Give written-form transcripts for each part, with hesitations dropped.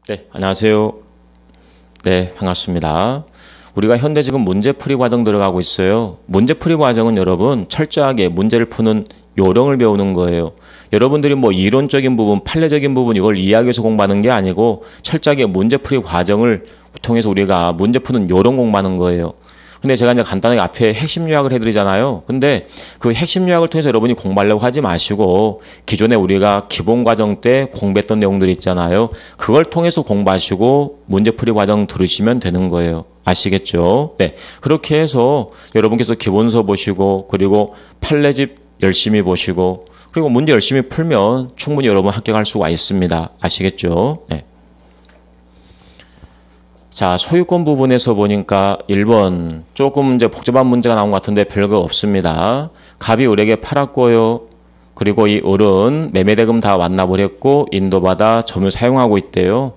네, 안녕하세요. 네, 반갑습니다. 우리가 현재 지금 문제풀이 과정 들어가고 있어요. 문제풀이 과정은 여러분 철저하게 문제를 푸는 요령을 배우는 거예요. 여러분들이 뭐 이론적인 부분, 판례적인 부분 이걸 이해하기 위해서 공부하는 게 아니고 철저하게 문제풀이 과정을 통해서 우리가 문제 푸는 요령 공부하는 거예요. 근데 제가 이제 간단하게 앞에 핵심 요약을 해드리잖아요. 근데 그 핵심 요약을 통해서 여러분이 공부하려고 하지 마시고 기존에 우리가 기본 과정 때 공부했던 내용들이 있잖아요. 그걸 통해서 공부하시고 문제풀이 과정 들으시면 되는 거예요. 아시겠죠? 네. 그렇게 해서 여러분께서 기본서 보시고 그리고 판례집 열심히 보시고 그리고 문제 열심히 풀면 충분히 여러분 합격할 수가 있습니다. 아시겠죠? 네. 자, 소유권 부분에서 보니까 1번 조금 이제 복잡한 문제가 나온 것 같은데 별거 없습니다. 갑이 을에게 팔았고요. 그리고 이 을은 매매대금 다 완납을 인도받아 점유 사용하고 있대요.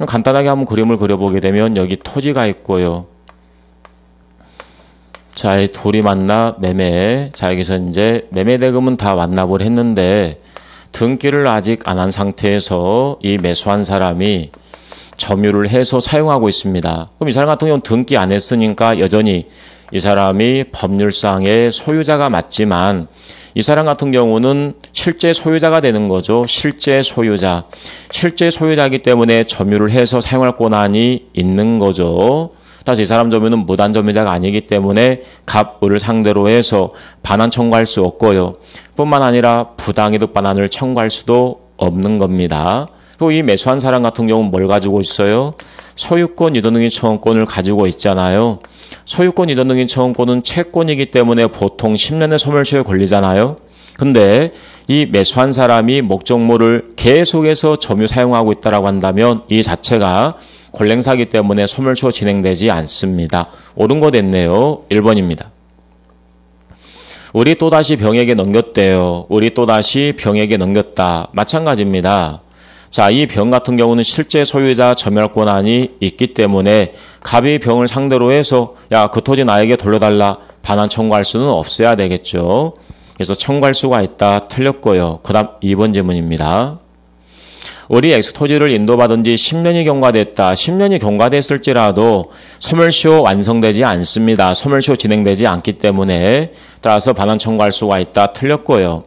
간단하게 한번 그림을 그려보게 되면 여기 토지가 있고요. 자, 이 둘이 만나 매매. 자, 여기서 이제 매매대금은 다 완납을 했는데 등기를 아직 안 한 상태에서 이 매수한 사람이 점유를 해서 사용하고 있습니다. 그럼 이 사람 같은 경우는 등기 안 했으니까 여전히 이 사람이 법률상의 소유자가 맞지만 이 사람 같은 경우는 실제 소유자가 되는 거죠. 실제 소유자. 실제 소유자이기 때문에 점유를 해서 사용할 권한이 있는 거죠. 따라서 이 사람 점유는 무단 점유자가 아니기 때문에 갑을을 상대로 해서 반환 청구할 수 없고요. 뿐만 아니라 부당이득 반환을 청구할 수도 없는 겁니다. 또 이 매수한 사람 같은 경우는 뭘 가지고 있어요? 소유권 이전등기 청구권을 가지고 있잖아요. 소유권 이전등기 청구권은 채권이기 때문에 보통 10년의 소멸시효에 걸리잖아요. 근데 이 매수한 사람이 목적물을 계속해서 점유 사용하고 있다고 한다면 이 자체가 권랭사기 때문에 소멸시효 진행되지 않습니다. 옳은 거 됐네요. 1번입니다. 우리 또다시 병에게 넘겼대요. 우리 또다시 병에게 넘겼다. 마찬가지입니다. 자, 이 병 같은 경우는 실제 소유자 점유할 권한이 있기 때문에 갑이 병을 상대로 해서 야, 그 토지 나에게 돌려달라 반환 청구할 수는 없어야 되겠죠. 그래서 청구할 수가 있다. 틀렸고요. 그 다음 2번 질문입니다. 우리 X토지를 인도받은 지 10년이 경과됐다. 10년이 경과됐을지라도 소멸시효 완성되지 않습니다. 소멸시효 진행되지 않기 때문에 따라서 반환 청구할 수가 있다. 틀렸고요.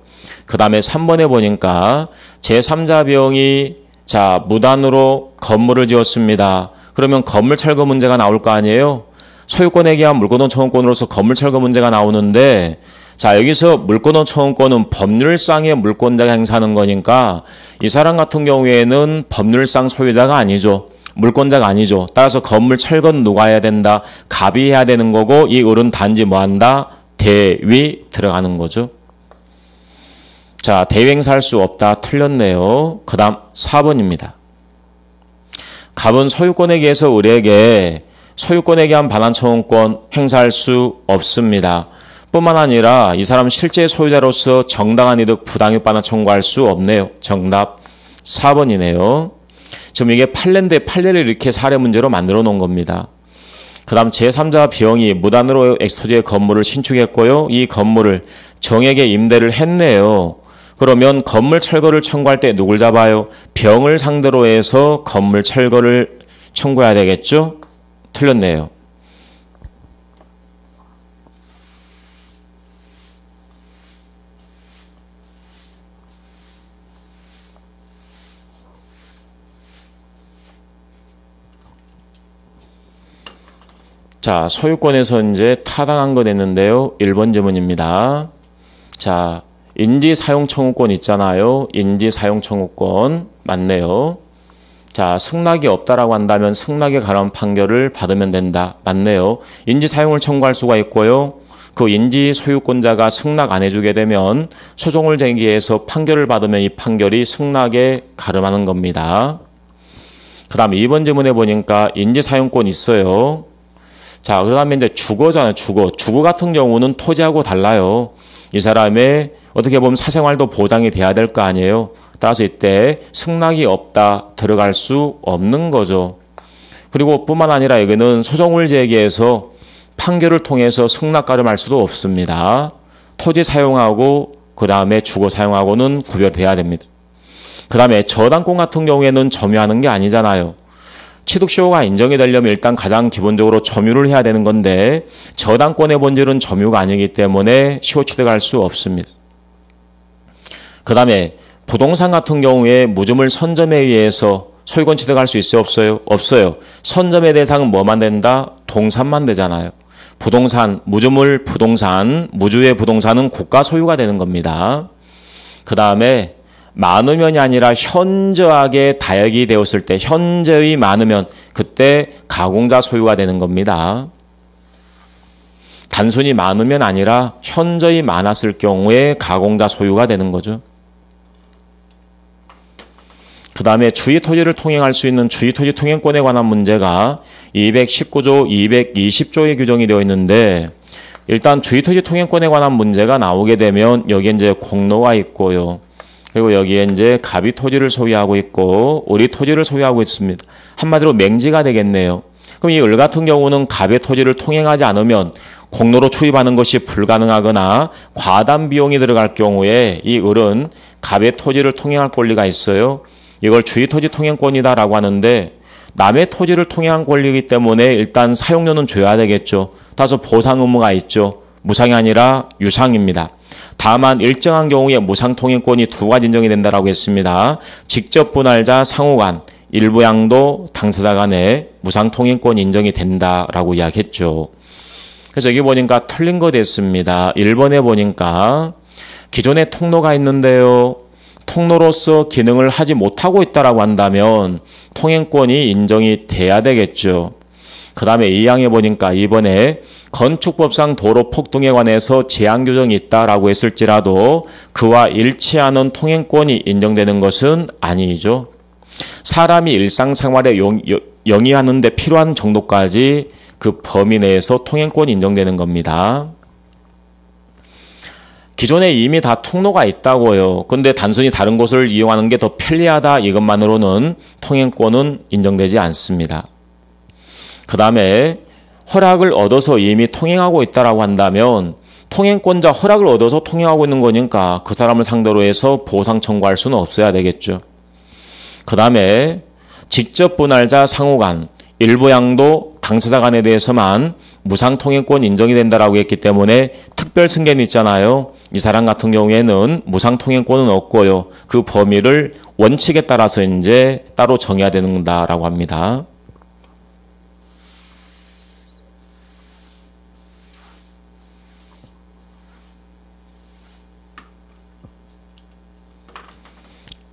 그 다음에 3번에 보니까 제3자 비용이 자 무단으로 건물을 지었습니다. 그러면 건물 철거 문제가 나올 거 아니에요? 소유권에 기한 물권원 청구권으로서 건물 철거 문제가 나오는데 자 여기서 물권원 청구권은 법률상의 물권자가 행사하는 거니까 이 사람 같은 경우에는 법률상 소유자가 아니죠. 물권자가 아니죠. 따라서 건물 철거는 누가 해야 된다? 갑이 해야 되는 거고 이 을은 단지 뭐한다? 대위 들어가는 거죠. 자, 대위행사할 수 없다. 틀렸네요. 그 다음 4번입니다. 갑은 소유권에 의해서 을에게 소유권에 대한 반환 청구권 행사할 수 없습니다. 뿐만 아니라 이 사람 실제 소유자로서 정당한 이득 부당이득 반환 청구할 수 없네요. 정답 4번이네요. 지금 이게 판례인데 판례를 이렇게 사례 문제로 만들어 놓은 겁니다. 그 다음 제3자 비용이 무단으로 X토지의 건물을 신축했고요. 이 건물을 정에게 임대를 했네요. 그러면 건물 철거를 청구할 때 누굴 잡아요? 병을 상대로 해서 건물 철거를 청구해야 되겠죠? 틀렸네요. 자, 소유권에서 이제 타당한 거 냈는데요. 1번 질문입니다. 자, 인지사용청구권 있잖아요. 인지사용청구권 맞네요. 자, 승낙이 없다라고 한다면 승낙에 관한 판결을 받으면 된다. 맞네요. 인지사용을 청구할 수가 있고요. 그 인지소유권자가 승낙 안 해주게 되면 소송을 제기해서 판결을 받으면 이 판결이 승낙에 가름하는 겁니다. 그 다음 2번 질문에 보니까 인지사용권 있어요. 자, 그 다음에 이제 주거잖아요. 주거 같은 경우는 토지하고 달라요. 이 사람의 어떻게 보면 사생활도 보장이 돼야 될 거 아니에요. 따라서 이때 승낙이 없다 들어갈 수 없는 거죠. 그리고 뿐만 아니라 여기는 소송을 제기해서 판결을 통해서 승낙 가름할 수도 없습니다. 토지 사용하고 그 다음에 주거 사용하고는 구별돼야 됩니다. 그 다음에 저당권 같은 경우에는 점유하는 게 아니잖아요. 취득시효가 인정이 되려면 일단 가장 기본적으로 점유를 해야 되는 건데 저당권의 본질은 점유가 아니기 때문에 시효 취득할 수 없습니다. 그 다음에 부동산 같은 경우에 무주물 선점에 의해서 소유권 취득할 수 있어요? 없어요? 없어요. 선점의 대상은 뭐만 된다? 동산만 되잖아요. 부동산, 무주물 부동산, 무주의 부동산은 국가 소유가 되는 겁니다. 그 다음에 많으면이 아니라 현저하게 다역이 되었을 때 현저히 많으면 그때 가공자 소유가 되는 겁니다. 단순히 많으면 아니라 현저히 많았을 경우에 가공자 소유가 되는 거죠. 그 다음에 주의토지를 통행할 수 있는 주의토지 통행권에 관한 문제가 219조, 220조에 규정이 되어 있는데 일단 주의토지 통행권에 관한 문제가 나오게 되면 여기에 이제 공로가 있고요. 그리고 여기에 이제 갑이 토지를 소유하고 있고 우리 토지를 소유하고 있습니다. 한마디로 맹지가 되겠네요. 그럼 이 을 같은 경우는 갑의 토지를 통행하지 않으면 공로로 출입하는 것이 불가능하거나 과다한 비용이 들어갈 경우에 이 을은 갑의 토지를 통행할 권리가 있어요. 이걸 주의토지 통행권이다라고 하는데 남의 토지를 통행한 권리이기 때문에 일단 사용료는 줘야 되겠죠. 따라서 보상 의무가 있죠. 무상이 아니라 유상입니다. 다만 일정한 경우에 무상 통행권이 두 가지 인정이 된다라고 했습니다. 직접 분할자 상호간, 일부 양도 당사자 간에 무상 통행권이 인정이 된다라고 이야기했죠. 그래서 여기 보니까 틀린 거 됐습니다. 1번에 보니까 기존에 통로가 있는데요. 통로로서 기능을 하지 못하고 있다라고 한다면 통행권이 인정이 돼야 되겠죠. 그 다음에 2항에 보니까 이번에 건축법상 도로 폭등에 관해서 제한 규정이 있다라고 했을지라도 그와 일치하는 통행권이 인정되는 것은 아니죠. 사람이 일상생활에 영위하는 데 필요한 정도까지 그 범위 내에서 통행권이 인정되는 겁니다. 기존에 이미 다 통로가 있다고요. 근데 단순히 다른 곳을 이용하는 게 더 편리하다 이것만으로는 통행권은 인정되지 않습니다. 그 다음에 허락을 얻어서 이미 통행하고 있다라고 한다면 통행권자 허락을 얻어서 통행하고 있는 거니까 그 사람을 상대로 해서 보상 청구할 수는 없어야 되겠죠. 그 다음에 직접 분할자 상호간, 일부 양도 당사자 간에 대해서만 무상 통행권 인정이 된다라고 했기 때문에 특별 승계는 있잖아요. 이 사람 같은 경우에는 무상 통행권은 없고요. 그 범위를 원칙에 따라서 이제 따로 정해야 된다라고 합니다.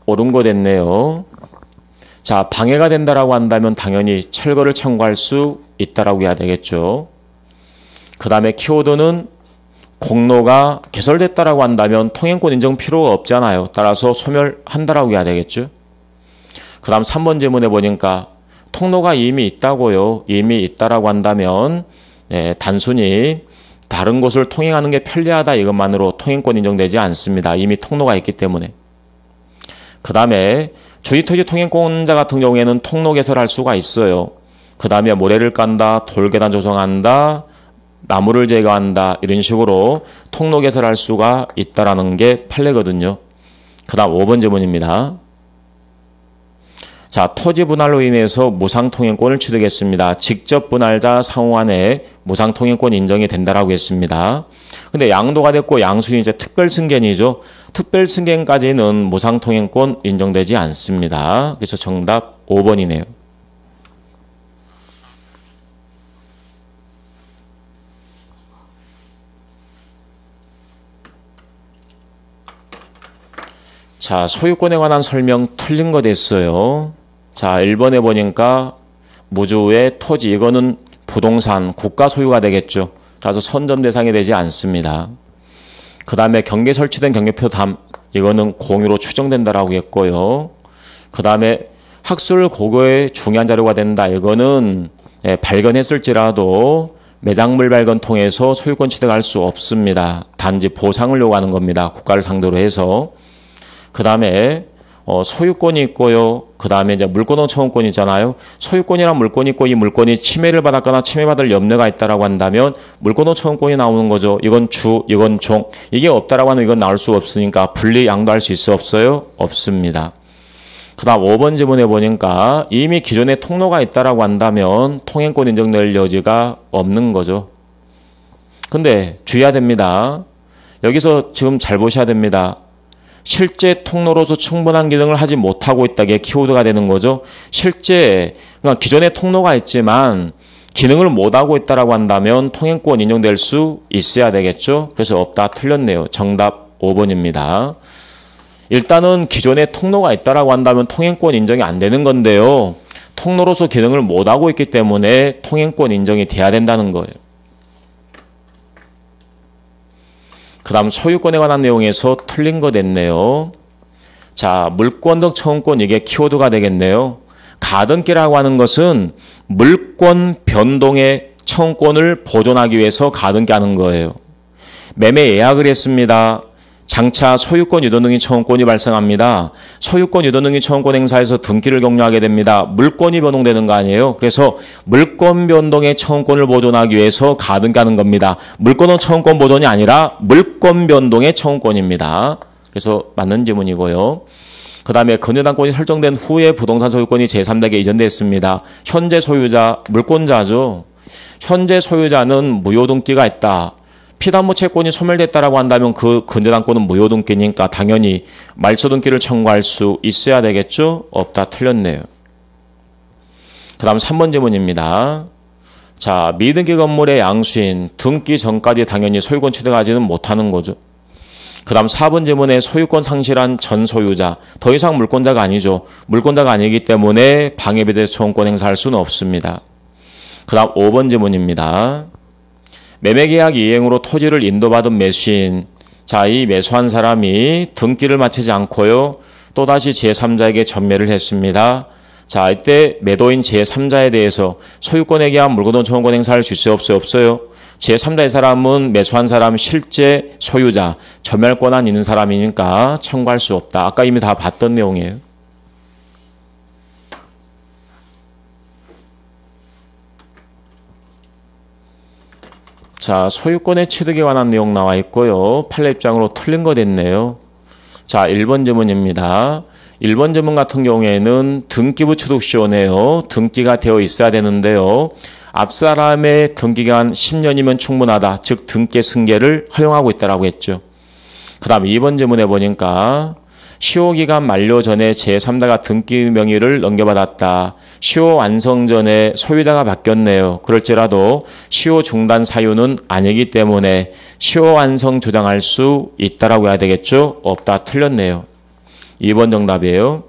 옳은 거 됐네요. 자, 방해가 된다라고 한다면 당연히 철거를 청구할 수 있다라고 해야 되겠죠. 그 다음에 키워드는 공로가 개설됐다라고 한다면 통행권 인정 필요가 없잖아요. 따라서 소멸한다라고 해야 되겠죠. 그 다음 3번 질문에 보니까 통로가 이미 있다고요. 이미 있다라고 한다면 단순히 다른 곳을 통행하는 게 편리하다 이것만으로 통행권 인정되지 않습니다. 이미 통로가 있기 때문에. 그 다음에 주의토지 통행권자 같은 경우에는 통로 개설할 수가 있어요. 그 다음에 모래를 깐다, 돌계단 조성한다, 나무를 제거한다 이런 식으로 통로 개설할 수가 있다라는 게 판례거든요. 그 다음 5번 질문입니다. 자, 토지 분할로 인해서 무상 통행권을 취득했습니다. 직접 분할자 상호간에 무상 통행권 인정이 된다라고 했습니다. 근데 양도가 됐고 양수는 이제 특별 승계이죠. 특별 승계까지는 무상 통행권 인정되지 않습니다. 그래서 정답 5번이네요. 자, 소유권에 관한 설명 틀린 거 됐어요. 자, 1번에 보니까 무주의 토지, 이거는 부동산, 국가 소유가 되겠죠. 그래서 선점 대상이 되지 않습니다. 그 다음에 경계 설치된 경계표 담, 이거는 공유로 추정된다라고 했고요. 그 다음에 학술 고고의 중요한 자료가 된다. 이거는 발견했을지라도 매장물 발견 통해서 소유권 취득할 수 없습니다. 단지 보상을 요구하는 겁니다. 국가를 상대로 해서. 그 다음에 소유권이 있고요. 그 다음에 이제 물권원 청구권이 있잖아요. 소유권이란 물권이 있고 이 물권이 침해를 받았거나 침해받을 염려가 있다라고 한다면 물권원 청구권이 나오는 거죠. 이건 주, 이건 종. 이게 없다라고 하면 이건 나올 수 없으니까 분리 양도할 수 있어 없어요? 없습니다. 그 다음 5번 지문에 보니까 이미 기존에 통로가 있다라고 한다면 통행권 인정될 여지가 없는 거죠. 근데 주의해야 됩니다. 여기서 지금 잘 보셔야 됩니다. 실제 통로로서 충분한 기능을 하지 못하고 있다게 키워드가 되는 거죠. 실제 그러니까 기존에 통로가 있지만 기능을 못하고 있다라고 한다면 통행권 인정될 수 있어야 되겠죠. 그래서 없다 틀렸네요. 정답 5번입니다. 일단은 기존에 통로가 있다라고 한다면 통행권 인정이 안 되는 건데요. 통로로서 기능을 못하고 있기 때문에 통행권 인정이 돼야 된다는 거예요. 그 다음 소유권에 관한 내용에서 틀린 거 됐네요. 자, 물권 등 청구권 이게 키워드가 되겠네요. 가등기라고 하는 것은 물권 변동의 청구권을 보존하기 위해서 가등기 하는 거예요. 매매 예약을 했습니다. 장차 소유권 유도능이 청구권이 발생합니다. 소유권 유도능이 청구권 행사에서 등기를 격려하게 됩니다. 물권이 변동되는 거 아니에요. 그래서 물권 변동의 청구권을 보존하기 위해서 가등기하는 겁니다. 물권은 청구권 보존이 아니라 물권 변동의 청구권입니다. 그래서 맞는 지문이고요. 그 다음에 근저당권이 설정된 후에 부동산 소유권이 제3자에게 이전됐습니다. 현재 소유자, 물권자죠. 현재 소유자는 무효등기가 있다. 피담보 채권이 소멸됐다라고 한다면 그 근저당권은 무효등기니까 당연히 말소등기를 청구할 수 있어야 되겠죠? 없다 틀렸네요. 그 다음 3번 지문입니다. 자, 미등기 건물의 양수인 등기 전까지 당연히 소유권 취득하지는 못하는 거죠. 그 다음 4번 지문에 소유권 상실한 전 소유자, 더 이상 물권자가 아니죠. 물권자가 아니기 때문에 방해에 대해 소원권 행사할 수는 없습니다. 그 다음 5번 지문입니다. 매매계약 이행으로 토지를 인도받은 매수인, 자, 이 매수한 사람이 등기를 마치지 않고요. 또다시 제3자에게 전매를 했습니다. 자, 이때 매도인 제3자에 대해서 소유권에 대한 물권은 청구권 행사할 수 있어요? 없어요? 없어요? 제3자의 사람은 매수한 사람 실제 소유자, 전멸권한 있는 사람이니까 청구할 수 없다. 아까 이미 다 봤던 내용이에요. 자, 소유권의 취득에 관한 내용 나와 있고요. 판례 입장으로 틀린 거 됐네요. 자, 1번 지문입니다. 1번 지문 같은 경우에는 등기부 취득시효네요. 등기가 되어 있어야 되는데요. 앞 사람의 등기기간 10년이면 충분하다. 즉 등기 승계를 허용하고 있다라고 했죠. 그 다음 2번 지문에 보니까 시효기간 만료 전에 제3자가 등기 명의를 넘겨받았다. 시효 완성 전에 소유자가 바뀌었네요. 그럴지라도 시효 중단 사유는 아니기 때문에 시효 완성 주장할 수 있다라고 해야 되겠죠? 없다 틀렸네요. 2번 정답이에요.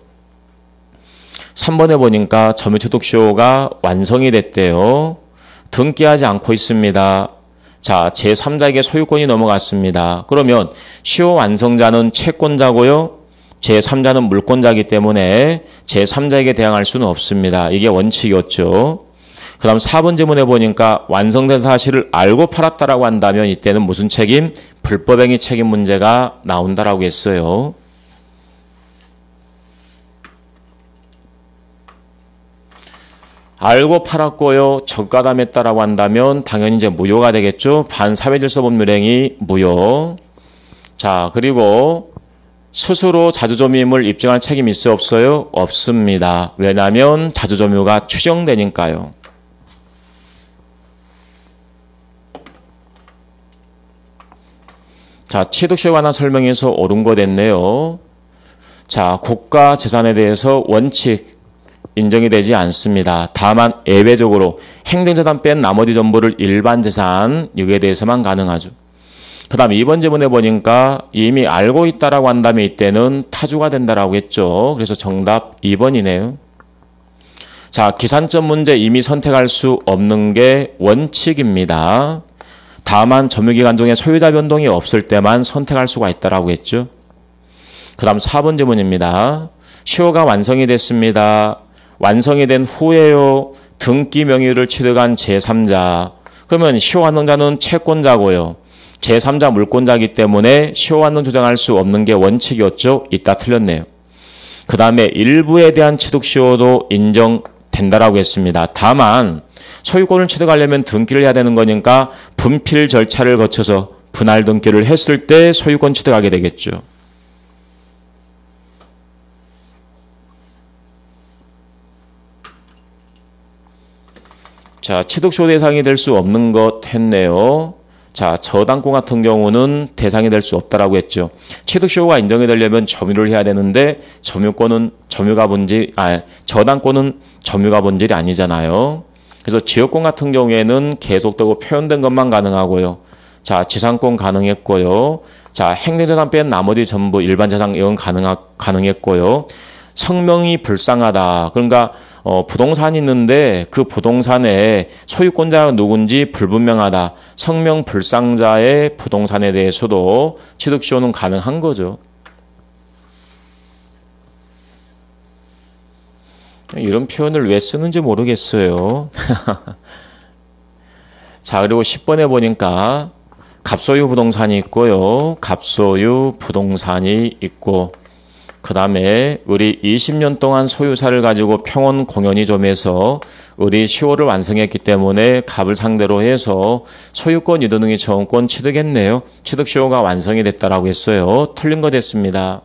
3번에 보니까 점유취득 시효가 완성이 됐대요. 등기하지 않고 있습니다. 자, 제3자에게 소유권이 넘어갔습니다. 그러면 시효 완성자는 채권자고요. 제3자는 물권자이기 때문에 제3자에게 대항할 수는 없습니다. 이게 원칙이었죠. 그 다음 4번 지문에 보니까 완성된 사실을 알고 팔았다라고 한다면 이때는 무슨 책임? 불법행위 책임 문제가 나온다라고 했어요. 알고 팔았고요. 적가담했다라고 한다면 당연히 이제 무효가 되겠죠. 반사회질서법률행위 무효. 자, 그리고 스스로 자주점유임을 입증할 책임이 있어요? 없어요? 없습니다. 왜냐하면 자주점유가 추정되니까요. 자, 취득시효에 관한 설명에서 옳은 거 됐네요. 자, 국가 재산에 대해서 원칙 인정이 되지 않습니다. 다만 예외적으로 행정재산 뺀 나머지 전부를 일반 재산 여기에 대해서만 가능하죠. 그 다음 2번 지문에 보니까 이미 알고 있다라고 한다면 이때는 타주가 된다라고 했죠. 그래서 정답 2번이네요. 자, 기산점 문제 이미 선택할 수 없는 게 원칙입니다. 다만 점유기간 중에 소유자 변동이 없을 때만 선택할 수가 있다라고 했죠. 그 다음 4번 지문입니다. 시효가 완성이 됐습니다. 완성이 된 후에요. 등기 명의를 취득한 제3자. 그러면 시효 완성자는 채권자고요. 제3자 물권자이기 때문에 시효 완성 주장할 수 없는 게 원칙이었죠. 이따 틀렸네요. 그 다음에 일부에 대한 취득 시효도 인정된다라고 했습니다. 다만 소유권을 취득하려면 등기를 해야 되는 거니까 분필 절차를 거쳐서 분할 등기를 했을 때 소유권 취득하게 되겠죠. 자, 취득시효 대상이 될 수 없는 것 했네요. 자, 저당권 같은 경우는 대상이 될 수 없다라고 했죠. 취득시효가 인정이 되려면 점유를 해야 되는데 저당권은 점유가 본질이 아니잖아요. 그래서 지역권 같은 경우에는 계속되고 표현된 것만 가능하고요. 자, 지상권 가능했고요. 자, 행정재산 뺀 나머지 전부 일반 재산 이건 가능했고요. 성명이 불상하다. 그러니까 부동산이 있는데 그 부동산의 소유권자가 누군지 불분명하다. 성명 불상자의 부동산에 대해서도 취득시효는 가능한 거죠. 이런 표현을 왜 쓰는지 모르겠어요. 자, 그리고 10번에 보니까 갑소유 부동산이 있고요. 갑소유 부동산이 있고 그 다음에 우리 20년 동안 소유사를 가지고 평원 공연이 좀 해서 우리 시효를 완성했기 때문에 갑을 상대로 해서 소유권 유도등기 처분권 취득했네요. 취득시효가 완성이 됐다라고 했어요. 틀린 거 됐습니다.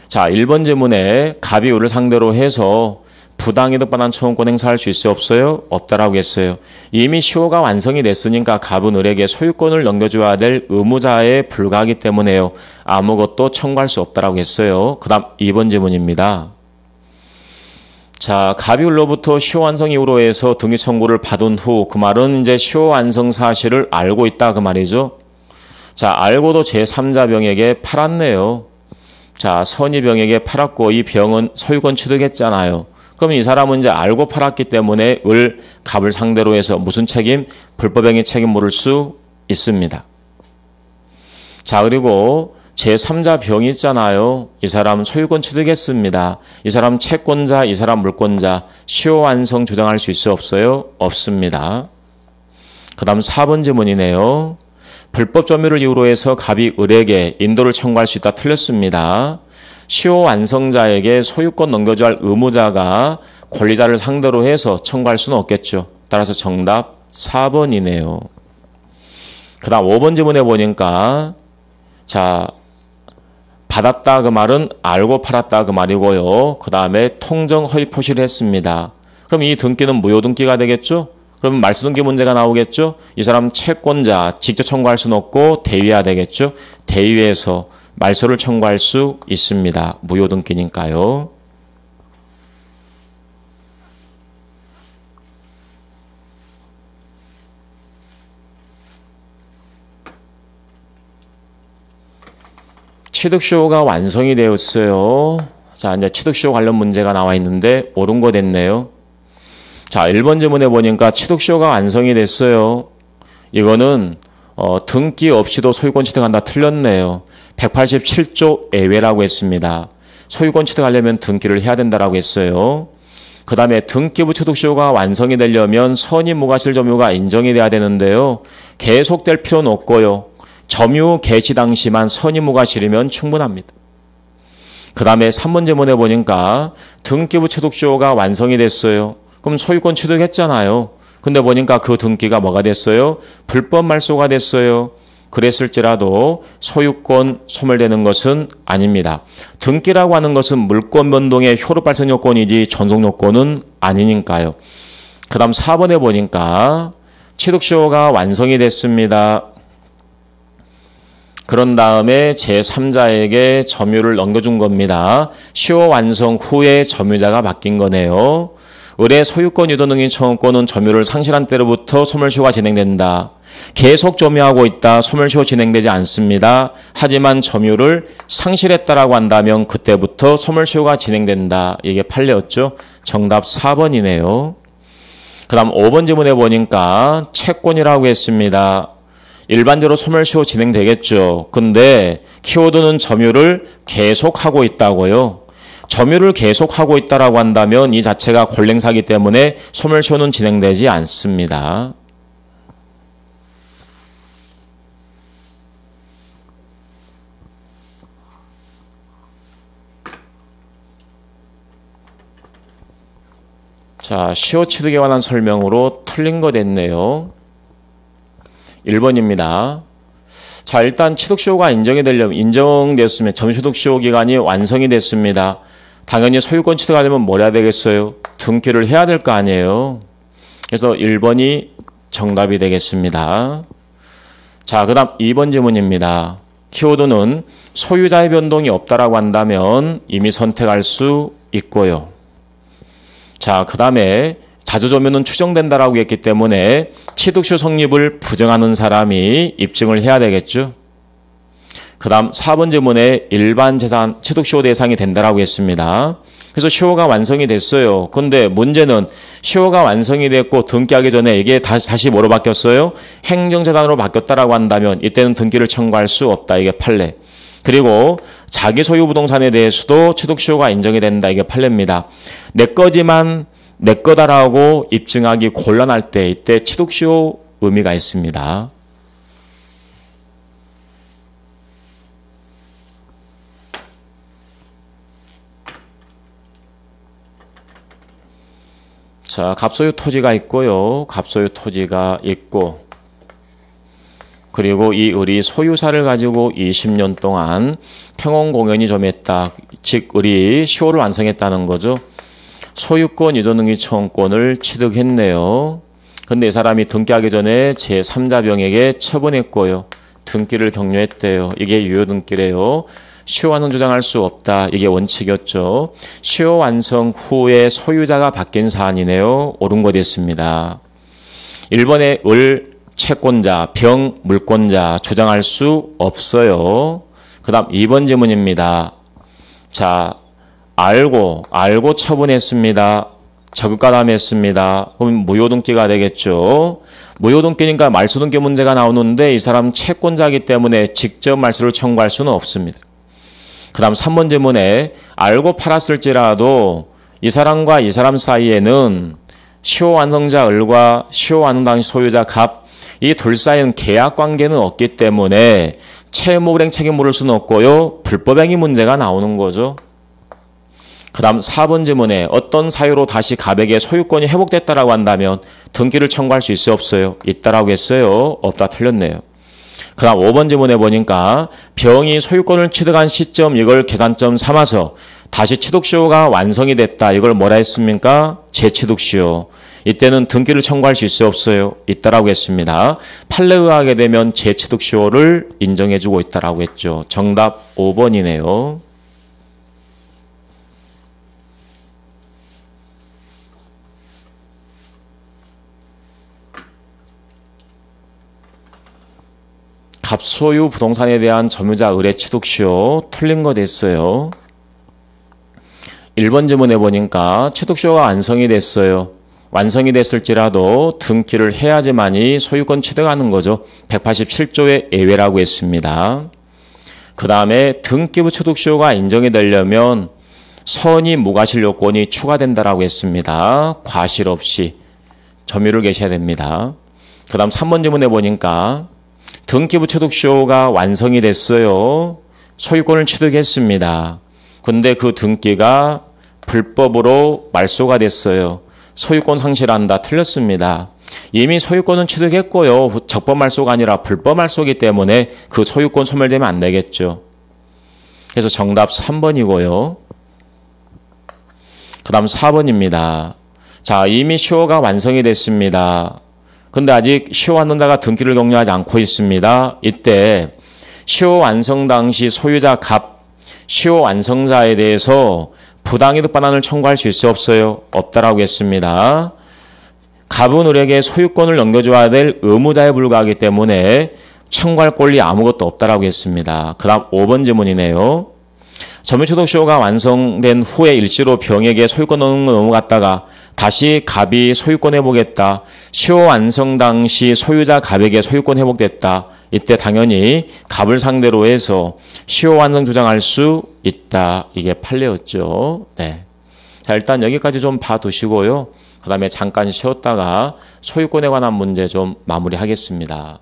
자, 1번 질문에 갑이 우를 상대로 해서 부당이득 반환 처분권 행사할 수 있어요? 없어요? 없다라고 했어요. 이미 시효가 완성이 됐으니까 갑은 을에게 소유권을 넘겨줘야 될 의무자에 불과하기 때문에요. 아무것도 청구할 수 없다라고 했어요. 그 다음 2번 질문입니다. 자, 갑이 을로부터 시효 완성 이후로 해서 등기 청구를 받은 후 그 말은 이제 시효 완성 사실을 알고 있다 그 말이죠. 자, 알고도 제3자 병에게 팔았네요. 자, 선의 병에게 팔았고 이 병은 소유권 취득했잖아요. 그럼 이 사람은 이제 알고 팔았기 때문에 갑을 상대로 해서 무슨 책임? 불법행위 책임 물을 수 있습니다. 자, 그리고 제3자 병이 있잖아요. 이 사람 소유권 취득했습니다. 이 사람 채권자, 이 사람 물권자. 시효 완성 주장할 수 있어 없어요? 없습니다. 그 다음 4번 질문이네요. 불법 점유를 이유로 해서 갑이 을에게 인도를 청구할 수 있다. 틀렸습니다. 시효 완성자에게 소유권 넘겨줘야 할 의무자가 권리자를 상대로 해서 청구할 수는 없겠죠. 따라서 정답 4번이네요. 그 다음 5번 지문에 보니까 자, 받았다 그 말은 알고 팔았다 그 말이고요. 그 다음에 통정 허위 표시를 했습니다. 그럼 이 등기는 무효등기가 되겠죠? 그러면 말소등기 문제가 나오겠죠? 이 사람 채권자 직접 청구할 수는 없고 대위해야 되겠죠? 대위해서 말소를 청구할 수 있습니다. 무효등기니까요. 취득시효가 완성이 되었어요. 자, 이제 취득시효 관련 문제가 나와 있는데 옳은 거 됐네요. 자, 1번 질문에 보니까 취득시효가 완성이 됐어요. 이거는 등기 없이도 소유권 취득한다 틀렸네요. 187조 예외라고 했습니다. 소유권 취득하려면 등기를 해야 된다라고 했어요. 그 다음에 등기부 취득시효가 완성이 되려면 선의 무과실 점유가 인정이 돼야 되는데요. 계속될 필요는 없고요. 점유 개시 당시만 선의 무과실이면 충분합니다. 그 다음에 3번 질문에 보니까 등기부 취득시효가 완성이 됐어요. 그럼 소유권 취득했잖아요. 근데 보니까 그 등기가 뭐가 됐어요? 불법 말소가 됐어요. 그랬을지라도 소유권 소멸되는 것은 아닙니다. 등기라고 하는 것은 물권 변동의 효력 발생 요건이지 전속 요건은 아니니까요. 그 다음 4번에 보니까 취득시효가 완성이 됐습니다. 그런 다음에 제3자에게 점유를 넘겨준 겁니다. 시효 완성 후에 점유자가 바뀐 거네요. 을의 소유권 유도등기 청구권은 점유를 상실한 때로부터 소멸시효가 진행된다. 계속 점유하고 있다. 소멸시효 진행되지 않습니다. 하지만 점유를 상실했다라고 한다면 그때부터 소멸시효가 진행된다. 이게 판례였죠. 정답 4번이네요. 그 다음 5번 지문에 보니까 채권이라고 했습니다. 일반적으로 소멸시효 진행되겠죠. 근데 키워드는 점유를 계속하고 있다고요. 점유를 계속하고 있다라고 한다면 이 자체가 권리행사이기 때문에 소멸시효는 진행되지 않습니다. 자, 시효 취득에 관한 설명으로 틀린 거 됐네요. 1번입니다. 자, 일단 취득시효가 인정되었으면 점유취득시효 기간이 완성이 됐습니다. 당연히 소유권 취득하려면 뭘 해야 되겠어요? 등기를 해야 될 거 아니에요. 그래서 1번이 정답이 되겠습니다. 자, 그 다음 2번 질문입니다. 키워드는 소유자의 변동이 없다라고 한다면 이미 선택할 수 있고요. 자, 그 다음에 자조조면은 추정된다라고 했기 때문에 취득시효 성립을 부정하는 사람이 입증을 해야 되겠죠. 그 다음 4번 질문에 일반 재산 취득시효 대상이 된다라고 했습니다. 그래서 시효가 완성이 됐어요. 근데 문제는 시효가 완성이 됐고 등기하기 전에 이게 다시 뭐로 바뀌었어요? 행정재산으로 바뀌었다라고 한다면 이때는 등기를 청구할 수 없다. 이게 판례. 그리고 자기 소유 부동산에 대해서도 취득시효가 인정이 된다. 이게 판례입니다. 내 거지만 내 거다라고 입증하기 곤란할 때 이때 취득시효 의미가 있습니다. 자, 갑소유 토지가 있고요. 갑소유 토지가 있고 그리고 이 을이 소유사를 가지고 20년 동안 평온공연이 좀 했다. 즉 을이 시효를 완성했다는 거죠. 소유권 이전등기청권을 취득했네요. 근데 이 사람이 등기하기 전에 제3자 병에게 처분했고요. 등기를 격려했대요. 이게 유효등기래요. 시효 완성 주장할 수 없다. 이게 원칙이었죠. 시효 완성 후에 소유자가 바뀐 사안이네요. 옳은 거 됐습니다. 1번에 을 채권자, 병 물권자 주장할 수 없어요. 그 다음 2번 질문입니다. 자, 알고 처분했습니다. 저급가담했습니다. 그럼 무효등기가 되겠죠. 무효등기니까 말소등기 문제가 나오는데 이 사람 채권자이기 때문에 직접 말소를 청구할 수는 없습니다. 그 다음 3번 질문에 알고 팔았을지라도 이 사람과 이 사람 사이에는 시효 완성자 을과 시효 완성 당시 소유자 갑 이 둘 사이에는 계약 관계는 없기 때문에 채무불이행 책임 물을 수는 없고요. 불법행위 문제가 나오는 거죠. 그 다음 4번 질문에 어떤 사유로 다시 갑에게 소유권이 회복됐다라고 한다면 등기를 청구할 수 있어요? 없어요? 있다라고 했어요. 없다. 틀렸네요. 그 다음 5번 질문에 보니까 병이 소유권을 취득한 시점 이걸 계산점 삼아서 다시 취득시효가 완성이 됐다. 이걸 뭐라 했습니까? 재취득시효. 이때는 등기를 청구할 수 있어요? 없어요? 있다라고 했습니다. 판례에 의하게 되면 재취득시효를 인정해주고 있다라고 했죠. 정답 5번이네요. 갑소유 부동산에 대한 점유자 의뢰 취득시효 틀린 거 됐어요. 1번 질문해 보니까 취득시효가 완성이 됐어요. 완성이 됐을지라도 등기를 해야지만이 소유권 취득하는 거죠. 187조의 예외라고 했습니다. 그 다음에 등기부 취득시효가 인정이 되려면 선의 무과실 요건이 추가된다라고 했습니다. 과실 없이 점유를 계셔야 됩니다. 그 다음 3번 질문해 보니까 등기부 취득시효가 완성이 됐어요. 소유권을 취득했습니다. 근데 그 등기가 불법으로 말소가 됐어요. 소유권 상실한다. 틀렸습니다. 이미 소유권은 취득했고요. 적법 말소가 아니라 불법 말소이기 때문에 그 소유권 소멸되면 안 되겠죠. 그래서 정답 3번이고요. 그 다음 4번입니다. 자, 이미 시효가 완성이 됐습니다. 근데 아직 시효 완성자가 등기를 격려하지 않고 있습니다. 이때 시효 완성 당시 소유자 갑, 시효 완성자에 대해서 부당이득 반환을 청구할 수 있어요? 없어요? 없다라고 했습니다. 갑은 을에게 소유권을 넘겨줘야 될 의무자에 불과하기 때문에 청구할 권리 아무것도 없다라고 했습니다. 그 다음 5번 질문이네요. 점유취득시효가 완성된 후에 일시로 병에게 소유권 넘어갔다가 다시 갑이 소유권 회복했다. 시효 완성 당시 소유자 갑에게 소유권 회복됐다. 이때 당연히 갑을 상대로 해서 시효 완성 주장할 수 있다. 이게 판례였죠. 네. 자, 일단 여기까지 좀 봐두시고요. 그 다음에 잠깐 쉬었다가 소유권에 관한 문제 좀 마무리하겠습니다.